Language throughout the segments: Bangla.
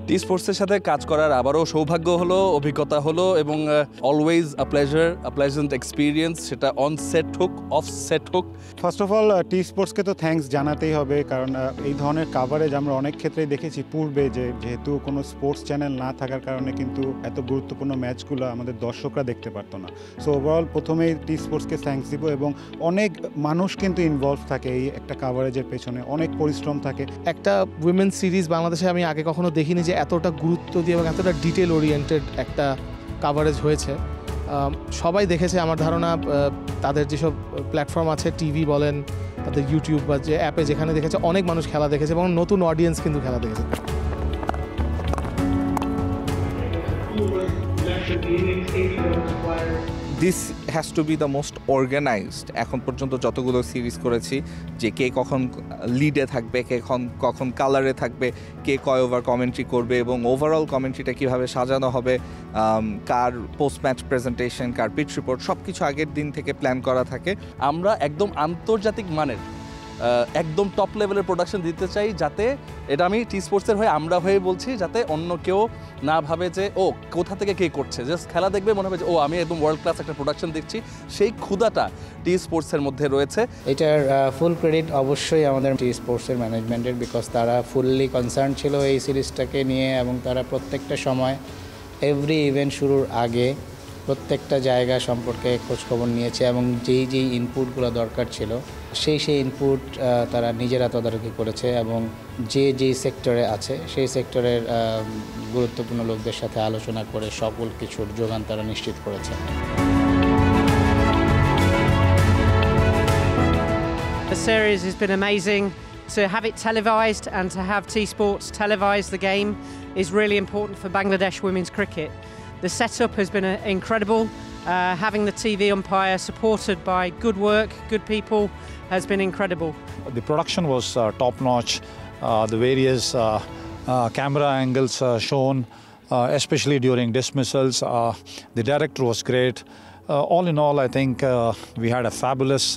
টি স্পোর্টসের সাথে কাজ করার আবারও সৌভাগ্য হলো, অভিজ্ঞতা হলো এবং always a pleasure, a pleasant experience, সেটা অন সেট হোক অফ সেট হোক। ফার্স্ট অফ অল টি স্পোর্টসকে তো থ্যাঙ্কস জানাতেই হবে, কারণ এই ধরনের কাভারেজ আমরা অনেক ক্ষেত্রেই দেখেছি পূর্বে, যে যেহেতু কোনো স্পোর্টস চ্যানেল না থাকার কারণে কিন্তু এত গুরুত্বপূর্ণ ম্যাচগুলো আমাদের দর্শকরা দেখতে পারতো না। সো ওভারঅল প্রথমেই টি স্পোর্টসকে থ্যাঙ্কস দিব, এবং অনেক মানুষ কিন্তু ইনভলভ থাকে এই একটা কাভারেজের পেছনে, অনেক পরিশ্রম থাকে। একটা উইমেন সিরিজ বাংলাদেশে আমি আগে কখনো দেখিনি যে এতটা গুরুত্ব দিয়ে এবং এতটা ডিটেল ওরিয়েন্টেড একটা কাভারেজ হয়েছে। সবাই দেখেছে আমার ধারণা, তাদের যেসব প্ল্যাটফর্ম আছে, টিভি বলেন, তাদের ইউটিউব বা যে অ্যাপে যেখানে দেখেছে, অনেক মানুষ খেলা দেখেছে এবং নতুন অডিয়েন্স কিন্তু খেলা দেখেছে। This has to be the most organised এখন পর্যন্ত যতগুলো সিরিজ করেছি, যে কে কখন লিডে থাকবে, কে কখন কালারে থাকবে, কে কয় ওভার কমেন্ট্রি করবে এবং ওভারঅল কমেন্ট্রিটা কীভাবে সাজানো হবে, কার পোস্ট ম্যাচ প্রেজেন্টেশন, কার পিচ রিপোর্ট, সব কিছু আগের দিন থেকে প্ল্যান করা থাকে। আমরা একদম আন্তর্জাতিক মানের একদম টপ লেভেলের প্রোডাকশন দিতে চাই, যাতে এটা আমি টি স্পোর্টসের হয়ে আমরা হয়ে বলছি, যাতে অন্য কেউ না ভাবে যে ও কোথা থেকে কে করছে, জাস্ট খেলা দেখবে মনে হবে যে ও আমি একদম ওয়ার্ল্ড ক্লাস একটা প্রোডাকশন দেখছি। সেই ক্ষুধাটা টি স্পোর্টসের মধ্যে রয়েছে। এটার ফুল ক্রেডিট অবশ্যই আমাদের টি স্পোর্টসের ম্যানেজমেন্টের, বিকজ তারা ফুললি কনসার্ন ছিল এই সিরিজটাকে নিয়ে, এবং তারা প্রত্যেকটা সময় এভরি ইভেন্ট শুরুর আগে প্রত্যেকটা জায়গা সম্পর্কে খোঁজখবর নিয়েছে, এবং যেই ইনপুটগুলো দরকার ছিল সেই ইনপুট তারা নিজেরা তদারকি করেছে, এবং যেই সেক্টরে আছে সেই সেক্টরের গুরুত্বপূর্ণ লোকদের সাথে আলোচনা করে সকল কিছুর যোগান তারা নিশ্চিত করেছে। The series has been amazing. To have it televised and to have T Sports televise the game is really important for Bangladesh women's cricket. The setup has been incredible. Having the TV umpire supported by good work, good people has been incredible. The production was top-notch. The various camera angles shown, especially during dismissals. The director was great. All in all, I think we had a fabulous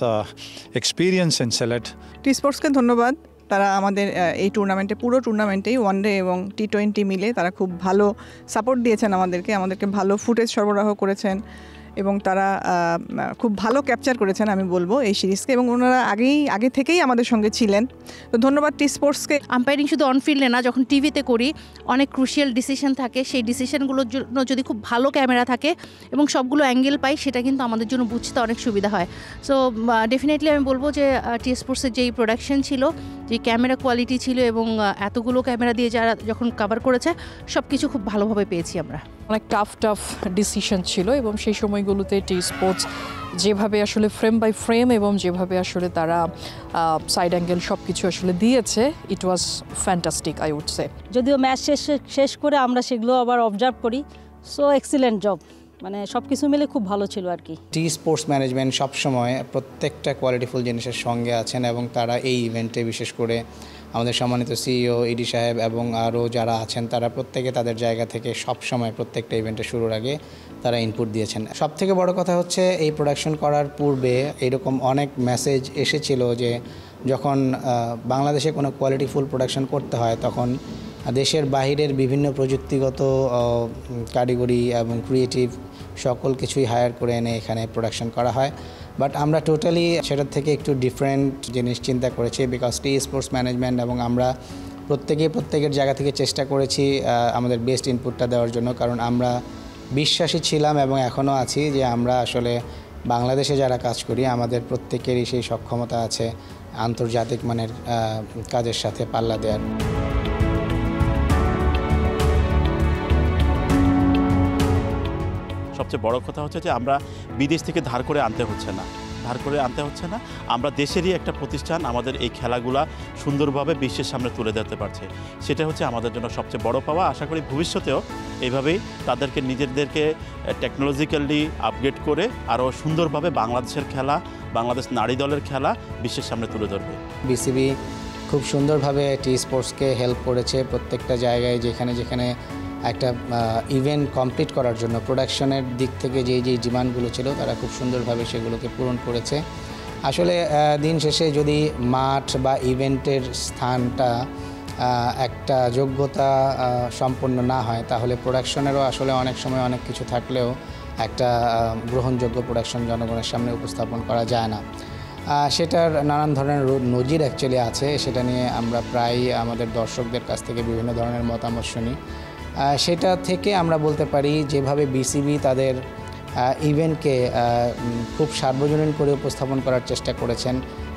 experience in Sylhet. টি স্পোর্টসকে ধন্যবাদ। তারা আমাদের এই টুর্নামেন্টে, পুরো টুর্নামেন্টেই ওয়ানডে এবং টি20 মিলে তারা খুব ভালো সাপোর্ট দিয়েছেন আমাদেরকে ভালো ফুটেজ সরবরাহ করেছেন, এবং তারা খুব ভালো ক্যাপচার করেছেন আমি বলবো এই সিরিজকে, এবং ওনারা আগে থেকেই আমাদের সঙ্গে ছিলেন। তো ধন্যবাদ টি স্পোর্টসকে। আম্পায়ারিং শুধু অনফিল্ডে না, যখন টিভিতে করি অনেক ক্রুশিয়াল ডিসিশন থাকে, সেই ডিসিশনগুলোর জন্য যদি খুব ভালো ক্যামেরা থাকে এবং সবগুলো অ্যাঙ্গেল পাই, সেটা কিন্তু আমাদের জন্য বুঝতে অনেক সুবিধা হয়। সো ডেফিনেটলি আমি বলবো যে টি স্পোর্টসের যেই প্রোডাকশন ছিল, যে ক্যামেরা কোয়ালিটি ছিল, এবং এতগুলো ক্যামেরা দিয়ে যারা যখন কভার করেছে, সব কিছু খুব ভালোভাবে পেয়েছি আমরা। অনেক টাফ ডিসিশন ছিল, এবং সেই সময়গুলোতে টি স্পোর্টস যেভাবে আসলে ফ্রেম বাই ফ্রেম এবং যেভাবে আসলে তারা সাইড অ্যাঙ্গেল সব কিছু আসলে দিয়েছে, it was fantastic I would say. যদিও ম্যাচ শেষ করে আমরা সেগুলো আবার অবজার্ভ করি, সো এক্সিলেন্ট জব, মানে সব কিছু মিলে খুব ভালো ছিল আর কি। টি স্পোর্টস ম্যানেজমেন্ট সবসময় প্রত্যেকটা কোয়ালিটিফুল জিনিসের সঙ্গে আছেন, এবং তারা এই ইভেন্টে বিশেষ করে আমাদের সম্মানিত সিইও ইডি সাহেব এবং আরও যারা আছেন, তারা প্রত্যেকে তাদের জায়গা থেকে সবসময় প্রত্যেকটা ইভেন্টে শুরুর আগে তারা ইনপুট দিয়েছেন। সবথেকে বড় কথা হচ্ছে, এই প্রোডাকশন করার পূর্বে এরকম অনেক মেসেজ এসেছিল যে যখন বাংলাদেশে কোনো কোয়ালিটিফুল প্রোডাকশন করতে হয়, তখন দেশের বাহিরের বিভিন্ন প্রযুক্তিগত কারিগরি এবং ক্রিয়েটিভ সকল কিছুই হায়ার করে এনে এখানে প্রোডাকশন করা হয়। বাট আমরা টোটালি সেটার থেকে একটু ডিফারেন্ট জিনিস চিন্তা করেছি, বিকজ টি স্পোর্টস ম্যানেজমেন্ট এবং আমরা প্রত্যেকের জায়গা থেকে চেষ্টা করেছি আমাদের বেস্ট ইনপুটটা দেওয়ার জন্য, কারণ আমরা বিশ্বাসী ছিলাম এবং এখনও আছি যে আমরা আসলে বাংলাদেশে যারা কাজ করি, আমাদের প্রত্যেকেরই সেই সক্ষমতা আছে আন্তর্জাতিক মানের কাজের সাথে পাল্লা দেওয়ার। সবচেয়ে বড় কথা হচ্ছে যে আমরা বিদেশ থেকে ধার করে আনতে হচ্ছে না, আমরা দেশেরই একটা প্রতিষ্ঠান আমাদের এই খেলাগুলা সুন্দরভাবে বিশ্বের সামনে তুলে ধরতে পারছে, সেটা হচ্ছে আমাদের জন্য সবচেয়ে বড় পাওয়া। আশা করি ভবিষ্যতেও এইভাবেই তাদেরকে নিজেদেরকে টেকনোলজিক্যালি আপগ্রেড করে আরও সুন্দরভাবে বাংলাদেশের খেলা, বাংলাদেশ নারী দলের খেলা বিশ্বের সামনে তুলে ধরবে। বিসিবি খুব সুন্দরভাবে টি স্পোর্টসকে হেল্প করেছে প্রত্যেকটা জায়গায়, যেখানে একটা ইভেন্ট কমপ্লিট করার জন্য প্রোডাকশনের দিক থেকে যেই ডিমান্ডগুলো ছিল, তারা খুব সুন্দরভাবে সেগুলোকে পূরণ করেছে। আসলে দিন শেষে যদি মাঠ বা ইভেন্টের স্থানটা একটা যোগ্যতা সম্পন্ন না হয় তাহলে প্রোডাকশনেরও আসলে অনেক সময় অনেক কিছু থাকলেও একটা গ্রহণযোগ্য প্রোডাকশন জনগণের সামনে উপস্থাপন করা যায় না। সেটার নানান ধরনের নজির অ্যাকচুয়ালি আছে, সেটা নিয়ে আমরা প্রায়ই আমাদের দর্শকদের কাছ থেকে বিভিন্ন ধরনের মতামত শুনি। সেটা থেকে আমরা বলতে পারি যেভাবে বিসিবি তাদের ইভেন্টকে খুব সার্বজনীন করে উপস্থাপন করার চেষ্টা করেছেন,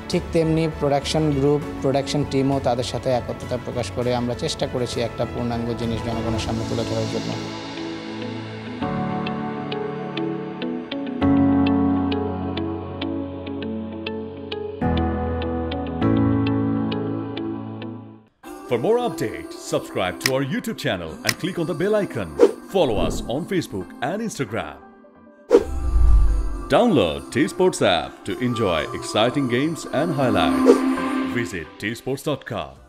ঠিক তেমনি প্রোডাকশন গ্রুপ, প্রোডাকশন টিমও তাদের সাথে একত্রতা প্রকাশ করে আমরা চেষ্টা করেছি একটা পূর্ণাঙ্গ জিনিস জনগণের সামনে তুলে ধরার জন্য। For more updates, subscribe to our YouTube channel and click on the bell icon. Follow us on Facebook and Instagram. Download T-Sports app to enjoy exciting games and highlights. Visit tsports.com.